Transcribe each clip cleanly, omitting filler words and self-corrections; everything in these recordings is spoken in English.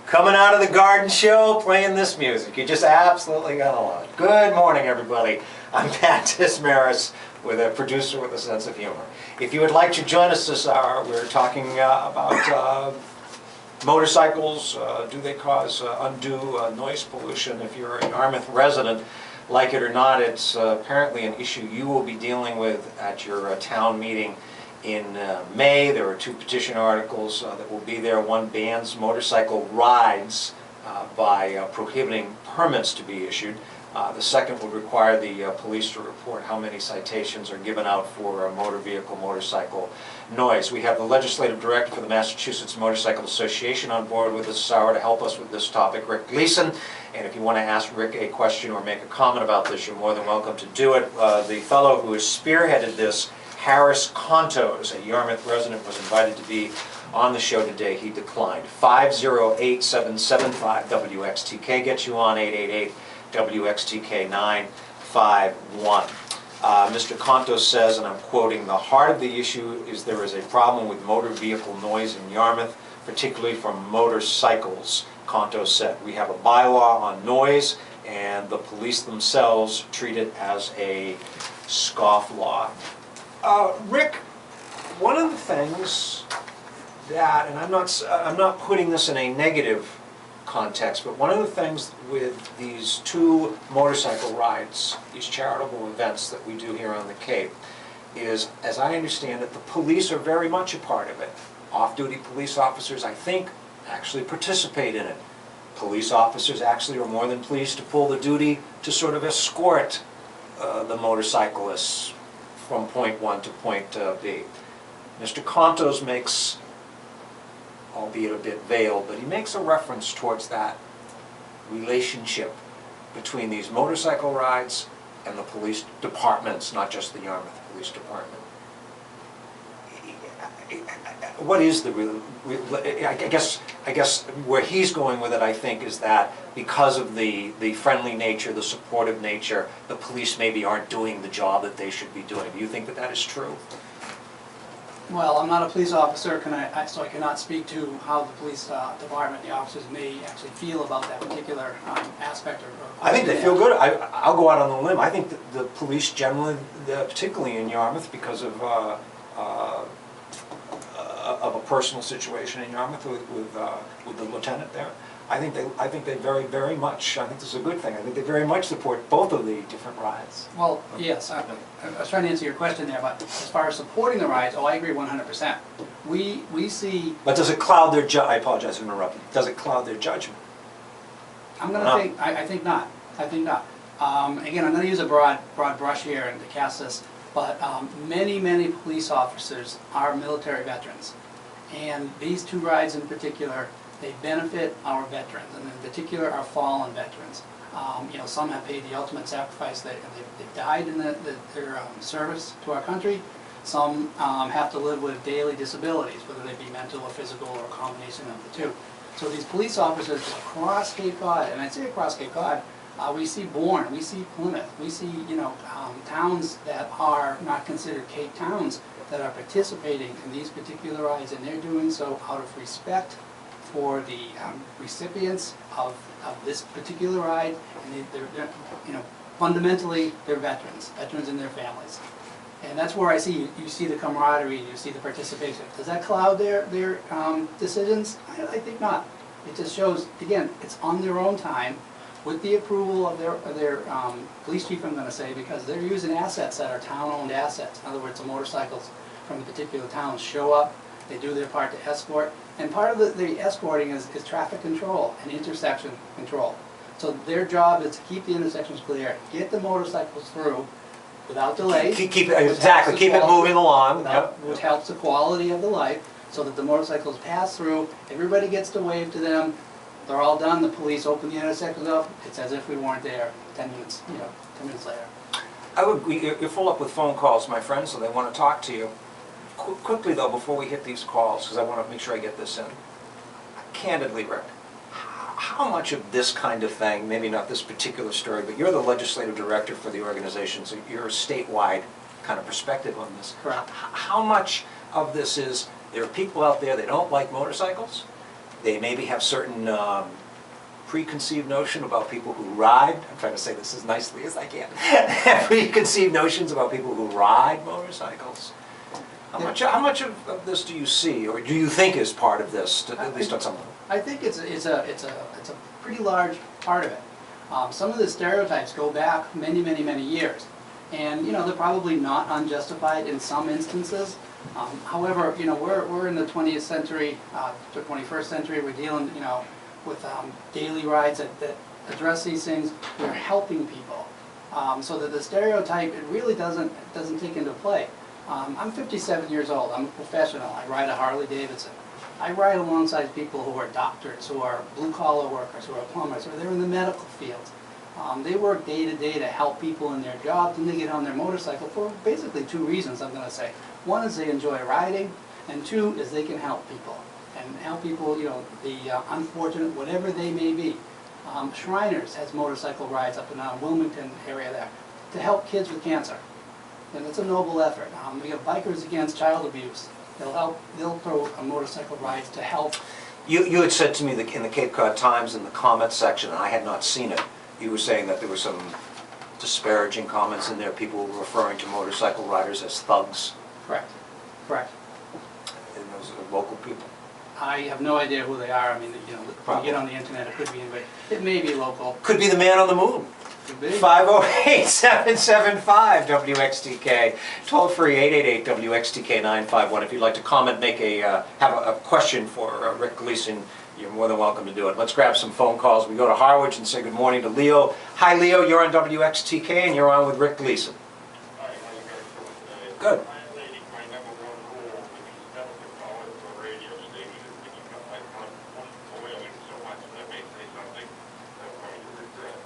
Coming out of the garden show, playing this music. You just absolutely gotta love it. Good morning, everybody. I'm Pat Tismaris, with a producer with a sense of humor. If you would like to join us this hour, we're talking about motorcycles. Do they cause undue noise pollution? If you're a Yarmouth resident, like it or not, it's apparently an issue you will be dealing with at your town meeting in May. There are two petition articles that will be there. One bans motorcycle rides by prohibiting permits to be issued. The second would require the police to report how many citations are given out for motorcycle noise. We have the legislative director for the Massachusetts Motorcycle Association on board with us this hour to help us with this topic, Rick Gleason. And if you want to ask Rick a question or make a comment about this, you're more than welcome to do it. The fellow who has spearheaded this, Harris Contos, a Yarmouth resident, was invited to be on the show today. He declined. 508-775-WXTK gets you on 888-WXTK-951. Mr. Contos says, and I'm quoting, "The heart of the issue is there is a problem with motor vehicle noise in Yarmouth, particularly from motorcycles." Contos said, "We have a bylaw on noise, and the police themselves treat it as a scofflaw." Rick, one of the things that, and I'm not putting this in a negative context, but one of the things with these two motorcycle rides, these charitable events that we do here on the Cape, is, as I understand it, the police are very much a part of it. Off-duty police officers, I think, actually participate in it. Police officers actually are more than pleased to pull the duty to sort of escort the motorcyclists from point one to point B. Mr. Contos makes, albeit a bit veiled, but he makes a reference towards that relationship between these motorcycle rides and the police departments, not just the Yarmouth Police Department. What is the real, I guess where he's going with it, I think, is that because of the friendly nature, the supportive nature, the police maybe aren't doing the job that they should be doing. Do you think that that is true? Well, I'm not a police officer, so I cannot speak to how the police department, the officers may actually feel about that particular aspect. I think they feel good. I'll go out on the limb. I think that the police generally, particularly in Yarmouth, because of a personal situation in Yarmouth with the lieutenant there, I think they very much, I think this is a good thing, I think they very much support both of the different rides. Well, yes, I was trying to answer your question there, but as far as supporting the rides, I agree 100%. We see... But does it cloud their I apologize for interrupting. Does it cloud their judgment? I'm going to think, I think not. I think not. Again, I'm going to use a broad brush here and to cast this, but many police officers are military veterans. And these two rides in particular, they benefit our veterans, and in particular our fallen veterans. You know, some have paid the ultimate sacrifice. They've died in their service to our country. Some have to live with daily disabilities, whether they be mental or physical or a combination of the two. So these police officers across Cape Cod, and I say across Cape Cod, we see Bourne, we see Plymouth, we see, you know, towns that are not considered Cape towns that are participating in these particular rides, and they're doing so out of respect for the recipients of this particular ride, and they're you know, fundamentally they're veterans and their families, and that's where I see you see the camaraderie, you see the participation. Does that cloud their decisions? I think not. It just shows, again, it's on their own time, with the approval of their police chief, I'm going to say, because they're using assets that are town-owned assets. In other words, the motorcycles from the particular towns show up, they do their part to escort, and part of the escorting is traffic control and intersection control. So their job is to keep the intersections clear, get the motorcycles through without delay. Keep it moving along. Which helps the quality of the life, so that the motorcycles pass through, everybody gets to wave to them, they're all done, the police open the intersections up, it's as if we weren't there 10 minutes, you know, 10 minutes later. You're full up with phone calls, my friend, so they want to talk to you. Quickly though, before we hit these calls, because I want to make sure I get this in. Candidly, Rick, how much of this kind of thing, maybe not this particular story, but you're the legislative director for the organization, so you're a statewide kind of perspective on this. Correct. How much of this is, there are people out there that don't like motorcycles, They maybe have certain preconceived notion about people who ride. I'm trying to say this as nicely as I can. Preconceived notions about people who ride motorcycles. How much of this do you see, or do you think is part of this, at least on some level? I think it's a pretty large part of it. Some of the stereotypes go back many, many, many years, and you know they're probably not unjustified in some instances. However, you know we're in the 20th century, the 21st century. We're dealing, you know, with daily rides that address these things. We're helping people, so that the stereotype it really doesn't take into play. I'm 57 years old. I'm a professional. I ride a Harley Davidson. I ride alongside people who are doctors, who are blue-collar workers, who are plumbers, or they're in the medical field. They work day to day to help people in their jobs, and they get on their motorcycle for basically two reasons, I'm going to say. One is they enjoy riding, and two is they can help people. And help people, you know, the unfortunate, whatever they may be. Shriners has motorcycle rides up in the Wilmington area there to help kids with cancer. And it's a noble effort. We have Bikers Against Child Abuse. They'll throw motorcycle rides to help. You had said to me in the Cape Cod Times in the comments section, and I had not seen it, you were saying that there were some disparaging comments in there, people were referring to motorcycle riders as thugs. Correct. Correct. And those are local people. I have no idea who they are. I mean, you know, when you get on the internet, it could be anybody. It may be local. Could be the man on the moon. 508-775-WXTK, toll free 888-WXTK-951. If you'd like to comment, have a question for Rick Gleason, you're more than welcome to do it. Let's grab some phone calls. We go to Harwich and say good morning to Leo. Hi Leo, you're on WXTK and you're on with Rick Gleason. Hi, how you guys doing today? Good. Violating my number one rule, which is never to call it to a radio station if you got my boiling so much that I may say something I'm going to regret.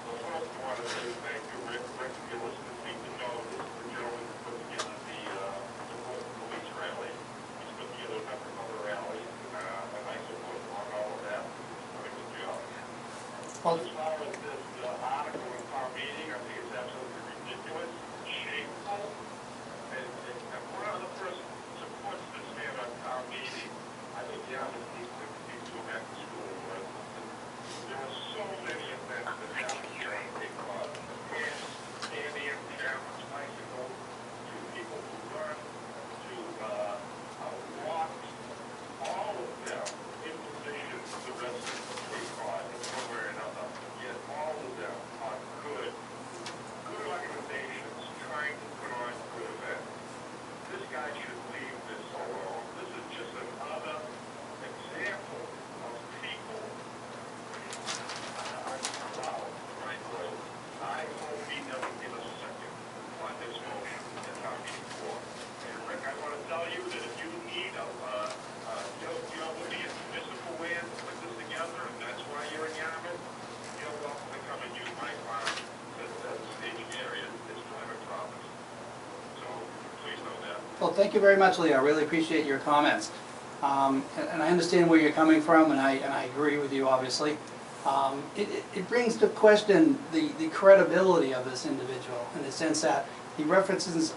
So first I want to say thank you, Rick. Rick, if you're listening to me, you know this is the gentleman who put together the police rally. He's put together a number of other rallies, and I support him on all of that. What a good job. Well, As far as this article in town meeting, I think it's absolutely ridiculous, shameful, and one other person supports this man on town meeting. I think Yarmouth needs to go back to school. There are so many events that happen here in Cape Cod, and standing, challenge bicycles, to people who run, to walk, all of them in position for the rest of Cape Cod in one way or another. Yet all of them are good organizations trying to put on good events. This guy should leave this alone. This is just another example of people. I'm proud, frankly. I hope he doesn't give a second on this motion that I'm being for. And Rick, I want to tell you that if you need you're looking at municipal land to put this together, and that's why you're in Yarmouth, you're welcome to come and use my farm as a staging area. It's private property. So please know that. well, thank you very much, Leo. I really appreciate your comments. And I understand where you're coming from, and I agree with you, obviously. It brings to question the credibility of this individual in the sense that he references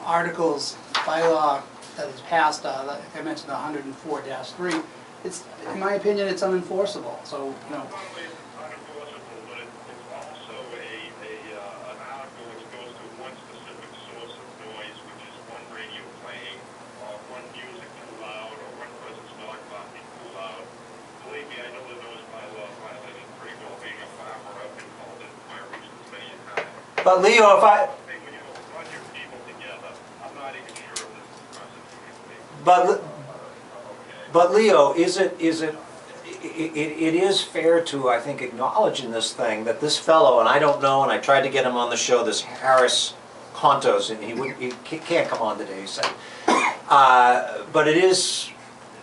articles, bylaw that is passed, like I mentioned, 104-3. It's, in my opinion, it's unenforceable. So, you know. Not only is it unenforceable, but it's also an article which goes to one specific source of noise, which is one radio playing, or one music too loud, or one person's dog barking too loud. Believe me, I know the noise bylaw violation pretty well. Being a farmer, I've been called in my regions many a time. But Leo, if I... When you run your people together, I'm not even sure if this is constitutional. But Leo, it is fair to, I think, acknowledge in this thing that this fellow, and I don't know, and I tried to get him on the show, this Harris Contos, and he can't come on today, he said. But it is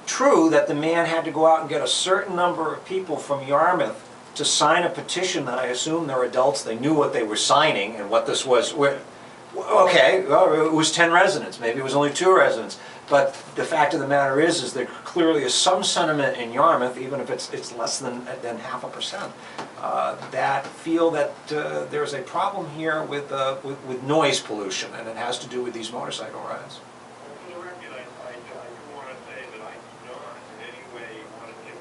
true that the man had to go out and get a certain number of people from Yarmouth to sign a petition that I assume they're adults, they knew what they were signing and what this was. Okay, well, it was 10 residents, maybe it was only 2 residents. But the fact of the matter is there clearly is some sentiment in Yarmouth, even if it's less than 0.5%, that feel that there's a problem here with noise pollution, and it has to do with these motorcycle rides. For the record, I do want to say that I do not in any way want to take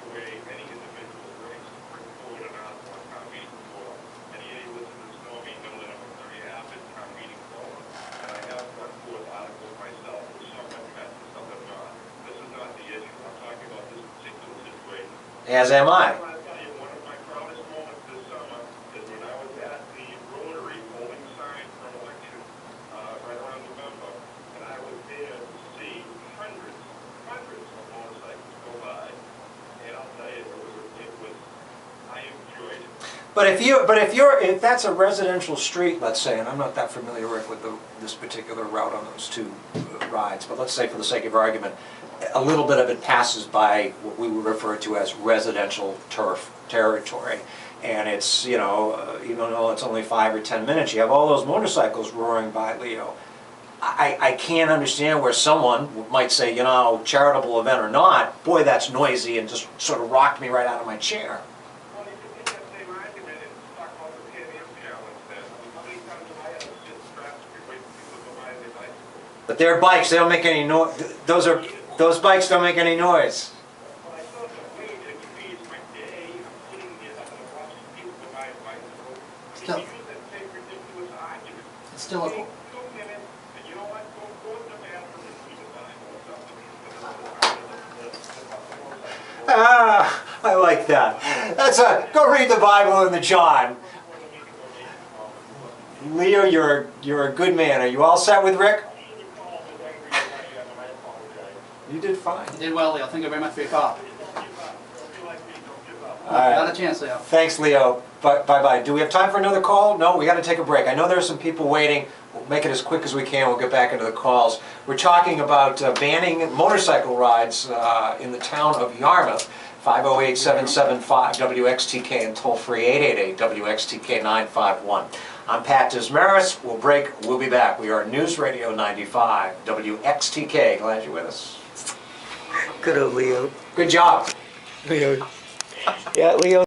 As am I. I want to tell you, one of my proudest moments this summer is when I was at the Rotary holding signs for an election, right around November, and I was there to see hundreds of motorcycles go by, and I'll tell you, I enjoyed it. But if that's a residential street, let's say, and I'm not that familiar, Rick, with this particular route on those two rides, but let's say for the sake of argument, a little bit of it passes by what we would refer to as residential turf territory. And it's, you know, even though it's only 5 or 10 minutes, you have all those motorcycles roaring by, Leo. I can't understand where someone might say, you know, charitable event or not, boy, that's noisy, and just sort of rocked me right out of my chair. Well, you can take that same argument and talk about the Pan-Am challenge then. I mean, how many times have I had to sit in traffic and wait for people to go by their bicycles? But they're bikes, they don't make any noise. Those bikes don't make any noise. Well, I thought the way to increase my day, I'm sitting there having to watch people go by a bicycle. I mean, you use that same ridiculous argument. It's still a, Take 2 minutes, and you know what, go to the bathroom and read the Bible or something. I like that. Go read the Bible in the John. Leo, you're a good man. Are you all set with Rick? You did fine. you did well, Leo. Thank you very much for your call. All right. Not a chance, Leo. Thanks, Leo. Bye-bye. Do we have time for another call? No, we got to take a break. I know there are some people waiting. We'll make it as quick as we can. We'll get back into the calls. We're talking about banning motorcycle rides in the town of Yarmouth. 508-775-WXTK and toll-free 888-WXTK-951. I'm Pat Dismaris. We'll break. We'll be back. We are News Radio 95, WXTK. Glad you're with us. Good old Leo. Good job. Leo. Yeah, Leo.